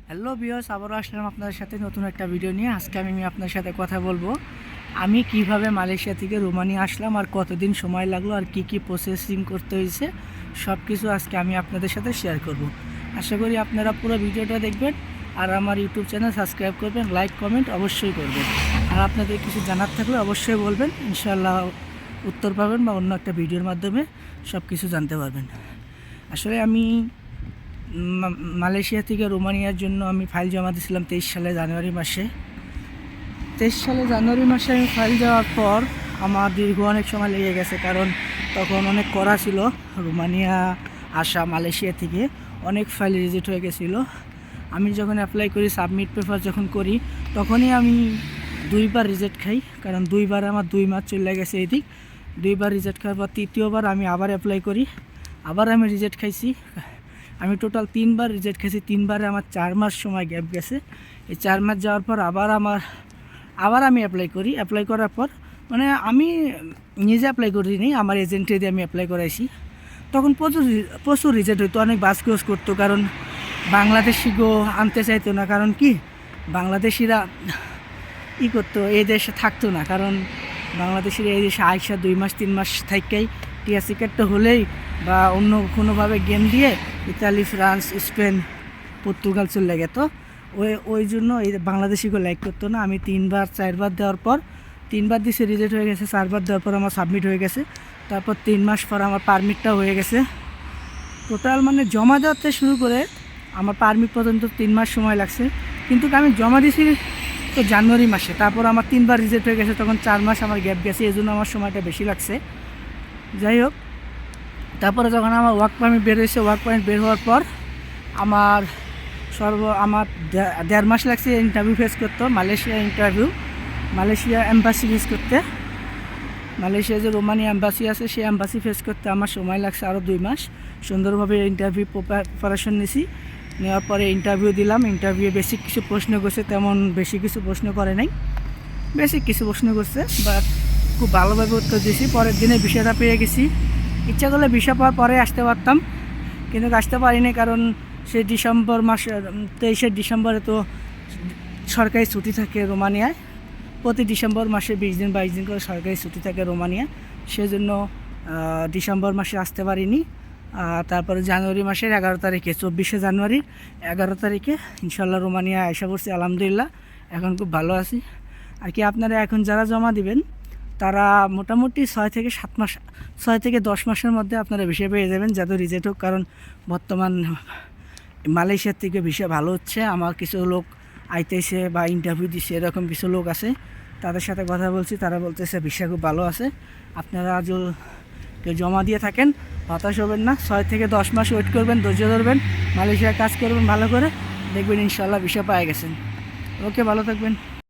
Hello viewers, আবারও আসলাম আপনাদের সাথে নতুন একটা ভিডিও নিয়ে। আজকে আমি আপনার সাথে কথা বলবো আমি কিভাবে মালয়েশিয়া থেকে রোমানিয়া আসলাম, আর কতদিন সময় লাগলো, আর কি কি প্রসেসিং করতে হয়েছে, সব কিছু আজকে আমি আপনাদের সাথে শেয়ার করব। আশা করি আপনারা পুরো ভিডিওটা দেখবেন, আর আমার ইউটিউব চ্যানেল সাবস্ক্রাইব করবেন, লাইক কমেন্ট অবশ্যই করবেন। আর আপনাদের কিছু জানার থাকলে অবশ্যই বলবেন, ইনশাআল্লাহ উত্তর পাবেন বা অন্য একটা ভিডিওর মাধ্যমে সব কিছু জানতে পারবেন। আসলে আমি মালয়েশিয়া থেকে রোমানিয়ার জন্য আমি ফাইল জমা দিয়েছিলাম 23 সালে জানুয়ারি মাসে। 23 সালে জানুয়ারি মাসে আমি ফাইল দেওয়ার পর আমার দীর্ঘ অনেক সময় লেগে গেছে, কারণ তখন অনেক করা ছিল। রোমানিয়া আসা মালয়েশিয়া থেকে অনেক ফাইল রিজেক্ট হয়ে গেছিলো। আমি যখন অ্যাপ্লাই করি, সাবমিট পেপার যখন করি, তখনই আমি দুইবার রিজেক্ট খাই, কারণ দুইবার আমার 2 মাস চলে গেছে এদিক। দুইবার রিজেক্ট খাওয়ার পর তৃতীয়বার আমি আবার অ্যাপ্লাই করি, আবার আমি রিজেক্ট খাইছি। আমি টোটাল 3বার রিজেক্ট খেয়েছি। 3বারে আমার 4 মাস সময় গ্যাপ গেছে। এই 4 মাস যাওয়ার পর আবার আমি অ্যাপ্লাই করি। অ্যাপ্লাই করার পর মানে আমি নিজে অ্যাপ্লাই করিনি, আমার এজেন্টে দিয়ে আমি অ্যাপ্লাই করাইছি। তখন প্রচুর রিজেক্ট হইতো, অনেক বাস ক্রস করতো, কারণ বাংলাদেশিগো আনতে চাইতো না। কারণ কি, বাংলাদেশিরা করতো, এই দেশে থাকতো না। কারণ বাংলাদেশিরা এই দেশে আইসা 2 মাস 3 মাস থাইকাই টিআরসি কার্ডটা হলেই বা অন্য কোনোভাবে গেম দিয়ে ইতালি, ফ্রান্স, স্পেন, পর্তুগাল চলে গেতো। ওই জন্য এই বাংলাদেশিকে লাইক করতো না। আমি 3বার 4বার দেওয়ার পর, 3বার দিছে রিজেক্ট হয়ে গেছে, 4বার দেওয়ার পর আমার সাবমিট হয়ে গেছে। তারপর 3 মাস পর আমার পারমিটটাও হয়ে গেছে। টোটাল মানে জমা দেওয়াতে শুরু করে আমার পারমিট পর্যন্ত 3 মাস সময় লাগছে। কিন্তু আমি জমা দিয়েছি তো জানুয়ারি মাসে, তারপর আমার 3বার রিজেক্ট হয়ে গেছে, তখন 4 মাস আমার গ্যাপ গেছে, এই জন্য আমার সময়টা বেশি লাগছে। যাই হোক, তারপরে যখন আমার ওয়ার্ক পারমিট বের হয়েছে, ওয়ার্ক পারমিট বের হওয়ার পর আমার 1.5 মাস লাগছে ইন্টারভিউ ফেস করতে, মালয়েশিয়া এম্বাসি ফেস করতে। মালয়েশিয়া যে রোমানিয়া এম্বাসি আছে, সেই এম্বাসি ফেস করতে আমার সময় লাগছে আরও 2 মাস। সুন্দরভাবে ইন্টারভিউ প্রিপারেশন নিয়েছি, নেওয়ার পরে ইন্টারভিউ দিলাম। ইন্টারভিউ বেসিক কিছু প্রশ্ন করছে, তেমন বেশি কিছু প্রশ্ন করে নাই, বেসিক কিছু প্রশ্ন করছে, বাট খুব ভালোভাবে উত্তর দিয়েছি। পরের দিনে বিষয়টা পেয়ে গেছি। ইচ্ছা করলে বিষয় পাওয়ার পরে আসতে পারতাম, কিন্তু আসতে পারিনি, কারণ সেই ডিসেম্বর মাসে 23শে ডিসেম্বরে তো সরকারি ছুটি থাকে রোমানিয়ায়। প্রতি ডিসেম্বর মাসে 20 দিন 22 দিন করে সরকারি ছুটি থাকে রোমানিয়ায়, সেজন্য ডিসেম্বর মাসে আসতে পারিনি। তারপরে জানুয়ারি মাসের 11 তারিখে, 24শে জানুয়ারি 11 তারিখে ইনশাল্লাহ রোমানিয়া আশা করছি। আলহামদুলিল্লাহ এখন খুব ভালো আছি। আর কি, আপনারা এখন যারা জমা দিবেন তারা মোটামুটি 6 থেকে 10 মাসের মধ্যে আপনারা ভিসা পেয়ে যাবেন, যাতে রিজেক্ট হোক। কারণ বর্তমান মালয়েশিয়ার থেকে ভিসা ভালো হচ্ছে। আমার কিছু লোক আইতেছে বা ইন্টারভিউ দিচ্ছে, এরকম কিছু লোক আছে, তাদের সাথে কথা বলছি, তারা বলতেছে ভিসা খুব ভালো আছে। আপনারা কেউ জমা দিয়ে থাকেন, হতাশ হবেন না। 6 থেকে 10 মাস ওয়েট করবেন, ধৈর্য ধরবেন, মালয়েশিয়ায় কাজ করবেন ভালো করে, দেখবেন ইনশাল্লাহ ভিসা পেয়ে গেছেন। ওকে, ভালো থাকবেন।